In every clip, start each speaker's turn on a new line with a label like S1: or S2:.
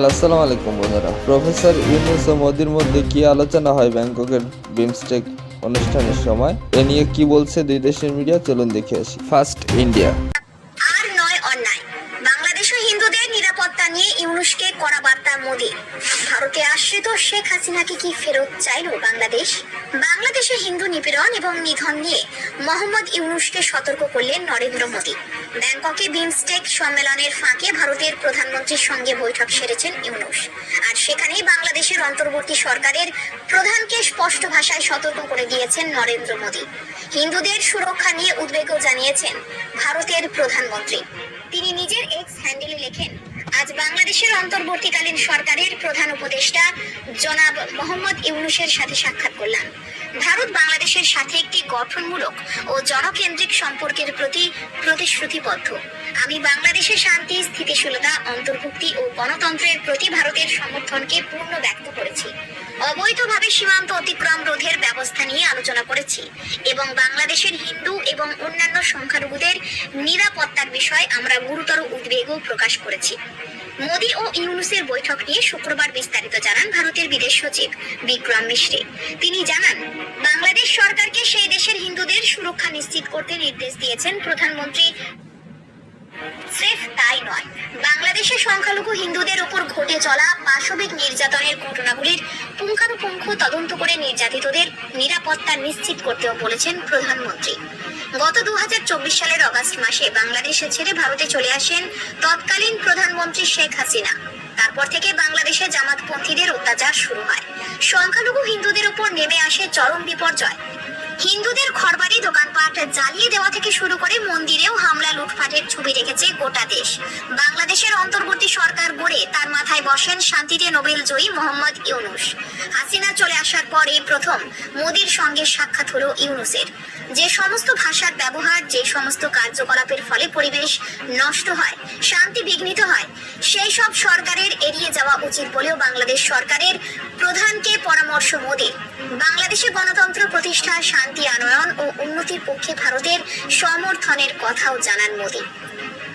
S1: আসসালামু আলাইকুম বন্ধুরা। প্রফেসর ইউনূস ও মোদির মধ্যে কি আলোচনা হয় ব্যাংককের বিমস্টেক অনুষ্ঠানের সময়? এ নিয়ে কি বলছে দুই দেশের মিডিয়া, চলুন দেখে আসি। First India.
S2: আর নয় অন্যায়, বাংলাদেশ ও হিন্দুদের নিরাপত্তা নিয়ে ইউনূসকে কড়া বার্তা মোদী। ভারতে আশ্রিত শেখ হাসিনাকে কি ফেরত চাইল বাংলাদেশ? বাংলাদেশে হিন্দু নিপীড়ন এবং নিধন নিয়ে মোহাম্মদ ইউনূসকে সতর্ক করলেন নরেন্দ্র মোদী। ব্যাংককে বিমস্টেক সম্মেলনের ফাঁকে ভারতের প্রধানমন্ত্রীর সঙ্গে বৈঠক সেরেছেন ইউনূস, আর সেখানেই বাংলাদেশের অন্তর্বর্তী সরকারের প্রধানকে স্পষ্ট ভাষায় সতর্ক করে দিয়েছেন নরেন্দ্র মোদী। হিন্দুদের সুরক্ষা নিয়ে উদ্বেগও জানিয়েছেন ভারতের প্রধানমন্ত্রী। তিনি নিজের এক্স হ্যান্ডেলে লেখেন, আজ বাংলাদেশের অন্তর্বর্তীকালীন সরকারের প্রধান উপদেষ্টা জনাব মোহাম্মদ ইউনূসের সাথে সাক্ষাৎ করলাম। ভারত বাংলাদেশের সাথে একটি গঠনমূলক ও জনকেন্দ্রিক সম্পর্কের প্রতি প্রতিশ্রুতিবদ্ধ। আমি বাংলাদেশের শান্তি, স্থিতিশীলতা, অন্তর্ভুক্তি ও গণতন্ত্রের প্রতি ভারতের সমর্থনকে পূর্ণ ব্যক্ত করেছি। অবৈধভাবে সীমান্ত অতিক্রম রোধের ব্যবস্থা নিয়ে আলোচনা করেছি এবং বাংলাদেশের হিন্দু এবং অন্যান্য সংখ্যালঘুদের নিরাপত্তার বিষয়ে আমরা গুরুতর উদ্বেগও প্রকাশ করেছি। মোদী ও ইউনূসের বৈঠক নিয়ে শুক্রবার বিস্তারিত জানান ভারতের বিদেশ সচিব বিক্রম মিশ্রি। তিনি জানান, বাংলাদেশ সরকারকে সেই দেশের হিন্দুদের সুরক্ষা নিশ্চিত করতে নির্দেশ দিয়েছেন প্রধানমন্ত্রী। স্রেফ তাই নয়, বাংলাদেশে সংখ্যালঘু হিন্দুদের উপর ঘটে চলা পাশবিক নির্যাতনের ঘটনাগুলির পুঙ্খানুপুঙ্খ তদন্ত করে নির্যাতিতদের নিরাপত্তা নিশ্চিত করতেও বলেছেন প্রধানমন্ত্রী। গত 2024 সালের অগাস্ট মাসে বাংলাদেশে ছেড়ে ভারতে চলে আসেন তৎকালীন প্রধানমন্ত্রী শেখ হাসিনা। তারপর থেকে বাংলাদেশে জামাতপন্থীদের অত্যাচার শুরু হয়। সংখ্যালঘু হিন্দুদের উপর নেমে আসে চরম বিপর্যয়। হিন্দুদের ঘরবাড়ি, দোকানপাট জ্বালিয়ে দেওয়া থেকে শুরু করে মন্দিরেও হামলা, লুটপাটের ছবি রেখেছে গোটা দেশ। বাংলাদেশের অন্তর্বর্তী সরকার গড়ে তার মাথায় বসেন শান্তিতে নোবেল জয়ী মোহাম্মদ ইউনূস। হাসিনা চলে আসার পরে প্রথম মোদীর সঙ্গে সাক্ষাৎ হলো ইউনূসের। যে সমস্ত ভাষার ব্যবহার, যে সমস্ত কার্যকলাপের ফলে পরিবেশ নষ্ট হয়, শান্তি বিঘ্নিত হয়, সেই সব সরকারের এড়িয়ে যাওয়া উচিত বলেও বাংলাদেশ সরকারের প্রধানকে পরামর্শ মোদীর। বাংলাদেশে গণতন্ত্র প্রতিষ্ঠা, শান্তি আনয়ন ও উন্নতির পক্ষে ভারতের সমর্থনের কথাও জানান মোদী।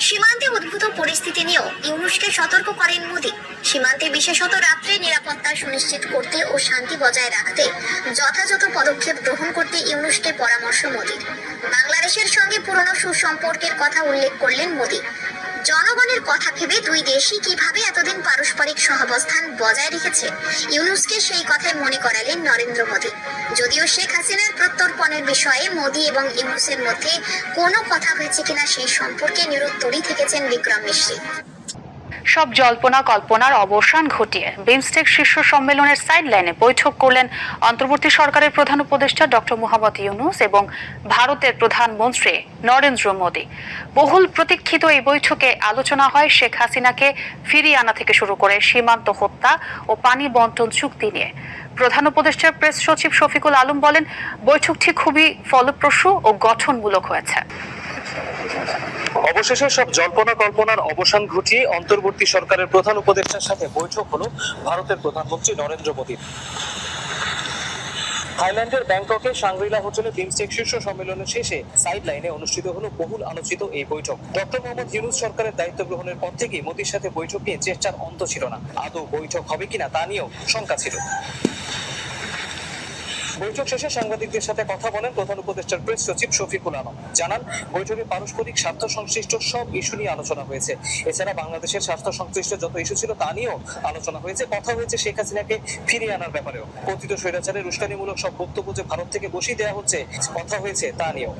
S2: সীমান্তে উদ্ভূত পরিস্থিতি নিয়েও ইউনূসকে সতর্ক করেন মোদী। সীমান্তে বিশেষত রাত্রে নিরাপত্তা সুনিশ্চিত করতে ও শান্তি বজায় রাখতে যথাযথ পদক্ষেপ গ্রহণ করতে ইউনূসকে পরামর্শ মোদীর। বাংলাদেশের সঙ্গে পুরনো সুসম্পর্কের কথা উল্লেখ করলেন মোদী। জনগণের কথা ভেবে দুই দেশই কিভাবে এতদিন পারস্পরিক সহাবস্থান বজায় রেখেছে, ইউনূসকে সেই কথাই মনে করালেন নরেন্দ্র মোদী। যদিও শেখ হাসিনার প্রত্যর্পণের বিষয়ে মোদী এবং ইউনূসের মধ্যে কোনো কথা হয়েছে কিনা সেই সম্পর্কে নিরুত্তরই থেকেছেন বিক্রম মিশ্রি।
S3: সব জল্পনা কল্পনার অবসান ঘটিয়ে বিমস্টেক শীর্ষ সম্মেলনের সাইডলাইনে বৈঠক করলেন অন্তর্বর্তী সরকারের প্রধান উপদেষ্টা ডক্টর মোহাম্মদ ইউনূস এবং ভারতের প্রধানমন্ত্রী নরেন্দ্র মোদী। বহুল প্রতীক্ষিত এই বৈঠকে আলোচনা হয় শেখ হাসিনাকে ফিরিয়ে আনা থেকে শুরু করে সীমান্ত হত্যা ও পানি বন্টন চুক্তি নিয়ে। প্রধান উপদেষ্টার প্রেস সচিব শফিকুল আলম বলেন, বৈঠকটি খুবই ফলপ্রসূ ও গঠনমূলক হয়েছে।
S4: অবশেষে সব জল্পনা কল্পনার অবসান ঘটিয়ে অন্তর্বর্তী সরকারের প্রধান উপদেষ্টার সাথে বৈঠক হলো ভারতের প্রধানমন্ত্রী নরেন্দ্র মোদী। থাইল্যান্ডের ব্যাংককে শাংগ্রিলা হোটেলে বিমস্টেক শীর্ষ সম্মেলনের শেষে সাইড লাইনে অনুষ্ঠিত হলো বহুল আলোচিত এই বৈঠক। ডক্টর মোহাম্মদ ইউনূস সরকারের দায়িত্ব গ্রহণের পর থেকেই মোদীর সাথে বৈঠক নিয়ে চেষ্টার অন্ত ছিল না। আদৌ বৈঠক হবে কিনা তা নিয়েও শঙ্কা ছিল। বৈঠক শেষে সাংবাদিকদের সাথে কথা বলেন প্রধান উপদেষ্টার প্রেস সচিব শফিকুল আলম। জানান, বৈঠকে পারস্পরিক স্বার্থ সংশ্লিষ্ট সব ইস্যু নিয়ে আলোচনা হয়েছে। এছাড়া বাংলাদেশের স্বার্থ সংশ্লিষ্ট যত ইস্যু ছিল তা নিয়েও আলোচনা হয়েছে। কথা হয়েছে শেখ হাসিনাকে ফিরিয়ে আনার ব্যাপারেও। কথিত স্বৈরাচারের উস্কানিমূলক সব বক্তব্য যে ভারত থেকে বসিয়ে দেওয়া হচ্ছে, কথা হয়েছে তা নিয়েও।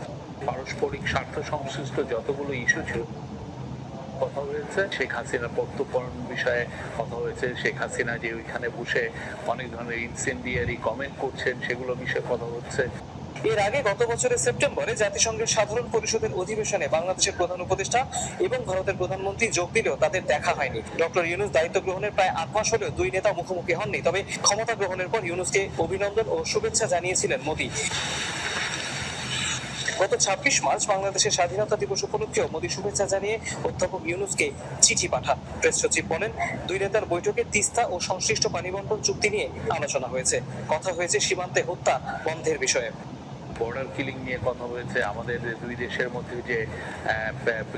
S5: পারস্পরিক স্বার্থ সংশ্লিষ্ট যতগুলো ইস্যু ছিল কথা হয়েছে। শেখ হাসিনার প্রত্যর্পণ বিষয়ে কথা হয়েছে। শেখ হাসিনা যে ওইখানে বসে অনেক ধরনের ইনসেন্ডিয়ারি কমেন্ট করছেন, সেগুলো বিষয়ে কথা হচ্ছে।
S4: এর আগে গত বছরের সেপ্টেম্বরে জাতিসংঘের সাধারণ পরিষদের অধিবেশনে বাংলাদেশের প্রধান উপদেষ্টা এবং ভারতের প্রধানমন্ত্রী যোগ দিলেও তাদের দেখা হয়নি। ডক্টর ইউনূস দায়িত্ব গ্রহণের প্রায় 8 মাস হলেও দুই নেতা মুখোমুখি হননি। তবে ক্ষমতা গ্রহণের পর ইউনূসকে অভিনন্দন ও শুভেচ্ছা জানিয়েছিলেন মোদী। গত 26 মার্চ বাংলাদেশের স্বাধীনতা দিবস উপলক্ষেও মোদী শুভেচ্ছা জানিয়ে অধ্যাপক ইউনূসকে চিঠি পাঠান। প্রেস সচিব বলেন, দুই নেতার বৈঠকে তিস্তা ও সংশ্লিষ্ট পানি বন্টন চুক্তি নিয়ে আলোচনা হয়েছে। কথা হয়েছে সীমান্তে হত্যা বন্ধের বিষয়ে।
S5: বর্ডার কিলিং নিয়ে কথা হয়েছে, আমাদের দুই দেশের মধ্যে যে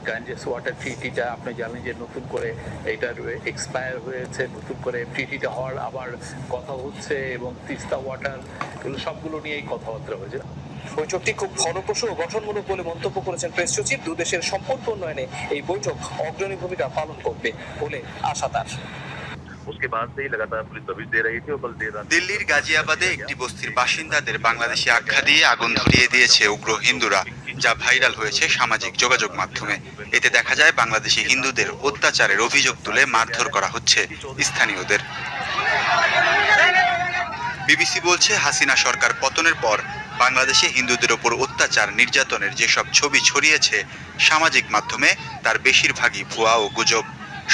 S5: গাঞ্জেস ওয়াটার ট্রিটিটা আপনি জানেন যে নতুন করে এটার এক্সপায়ার হয়েছে, নতুন করে ট্রিটিটা হওয়ার আবার কথা হচ্ছে, এবং তিস্তা ওয়াটার, এগুলো সবগুলো নিয়েই কথাবার্তা হয়েছে।
S4: বৈঠকটি খুব ফলপ্রসূ ও গঠনমূলক বলে মন্তব্য করেছেন প্রেস সচিব। দু দেশের সম্পর্ক উন্নয়নে এই বৈঠক অগ্রণী ভূমিকা পালন করবে বলে আশা তার।
S6: उसके बाद से ही लगातार पुलिस तबीज दे रही थी और कल देर रात
S7: দিল্লির গাজিয়াবাদে একটি বস্তির বাসিন্দাদের বাংলাদেশি আখ্যা দিয়ে আগুন ধরিয়ে দিয়েছে উগ্র হিন্দুরা, যা ভাইরাল হয়েছে সামাজিক যোগাযোগ মাধ্যমে। এতে দেখা যায় বাংলাদেশি হিন্দুদের অত্যাচারের অভিযোগ তুলে মারধর করা হচ্ছে স্থানীয়দের। বিবিসি বলছে, হাসিনা সরকার পতনের পর বাংলাদেশে হিন্দুদের ওপর অত্যাচার নির্যাতনের যেসব ছবি ছড়িয়েছে সামাজিক মাধ্যমে, তার বেশিরভাগই ভুয়া ও গুজব।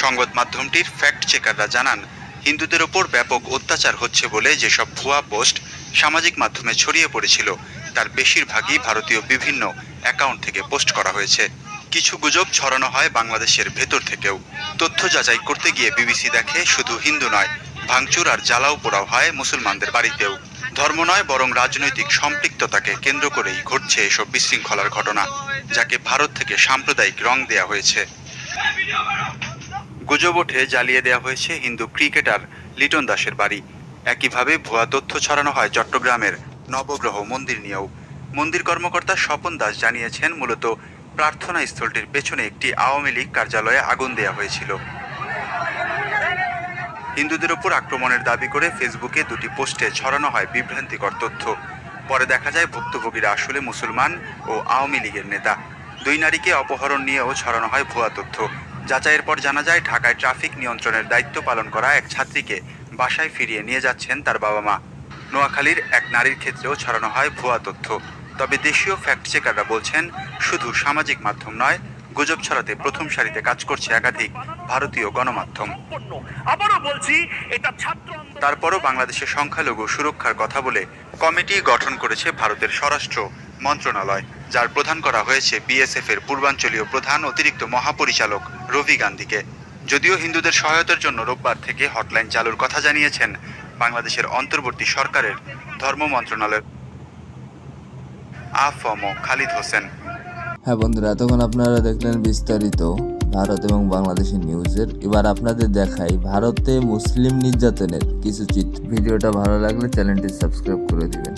S7: সংবাদ মাধ্যমটির ফ্যাক্ট চেকাররা জানান, হিন্দুদের ওপর ব্যাপক অত্যাচার হচ্ছে বলে যেসব ভুয়া পোস্ট সামাজিক মাধ্যমে ছড়িয়ে পড়েছিল, তার বেশিরভাগই ভারতীয় বিভিন্ন অ্যাকাউন্ট থেকে পোস্ট করা হয়েছে। কিছু গুজব ছড়ানো হয় বাংলাদেশের ভেতর থেকেও। তথ্য যাচাই করতে গিয়ে বিবিসি দেখে, শুধু হিন্দু নয়, ভাঙচুর আর জ্বালাও পোড়াও হয় মুসলমানদের বাড়িতেও। ধর্ম নয়, বরং রাজনৈতিক সম্পৃক্ততাকে কেন্দ্র করেই ঘটছে এসব বিশৃঙ্খলার ঘটনা, যাকে ভারত থেকে সাম্প্রদায়িক রং দেয়া হয়েছে। গুজব ওঠে জ্বালিয়ে দেওয়া হয়েছে হিন্দু ক্রিকেটার লিটন দাসের বাড়ি। একইভাবে ভুয়া তথ্য ছড়ানো হয় চট্টগ্রামের নবগ্রহ মন্দির নিয়েও। মন্দির কর্মকর্তা স্বপন দাস জানিয়েছেন, মূলত প্রার্থনা স্থলটির পেছনে একটি আওয়ামী লীগ কার্যালয়ে আগুন দেওয়া হয়েছিল। হিন্দুদের ওপর আক্রমণের দাবি করে ফেসবুকে দুটি পোস্টে ছড়ানো হয় বিভ্রান্তিকর তথ্য। পরে দেখা যায় ভুক্তভোগীরা আসলে মুসলমান ও আওয়ামী লীগের নেতা। দুই নারীকে অপহরণ নিয়েও ছড়ানো হয় ভুয়া তথ্য। যাচাইয়ের পর জানা যায়, ঢাকায় ট্রাফিক নিয়ন্ত্রণের দায়িত্ব পালন করা এক ছাত্রীকে বাসায় ফিরিয়ে নিয়ে যাচ্ছেন তার বাবা মা। নোয়াখালীর এক নারীর ক্ষেত্রেও ছড়ানো হয় ভুয়া তথ্য। তবে দেশীয় ফ্যাক্ট চেকাররা বলছেন, শুধু সামাজিক মাধ্যম নয়, গুজব ছড়াতে প্রথম সারিতে কাজ করছে একাধিক ভারতীয় গণমাধ্যম। তারপরও বাংলাদেশের সংখ্যালঘু সুরক্ষার কথা বলে কমিটি গঠন করেছে ভারতের স্বরাষ্ট্র মন্ত্রণালয়, যার প্রধান করা হয়েছে বিএসএফ এর পূর্বাঞ্চলীয় প্রধান অতিরিক্ত মহাপরিচালক রবি গান্ধীকে। যদিও হিন্দুদের সহায়তার জন্য রোববার থেকে হটলাইন চালুর কথা জানিয়েছেন বাংলাদেশের অন্তর্বর্তী সরকারের ধর্ম মন্ত্রণালয়ের আফম খালিদ হোসেন।
S1: হ্যাঁ বন্ধুরা, এতক্ষণ আপনারা দেখলেন বিস্তারিত ভারত এবং বাংলাদেশের নিউজের। এবার আপনাদের দেখাই ভারতে মুসলিম নির্যাতনের কিছু চিত্র। ভিডিওটা ভালো লাগলে চ্যানেলটি সাবস্ক্রাইব করে দিবেন।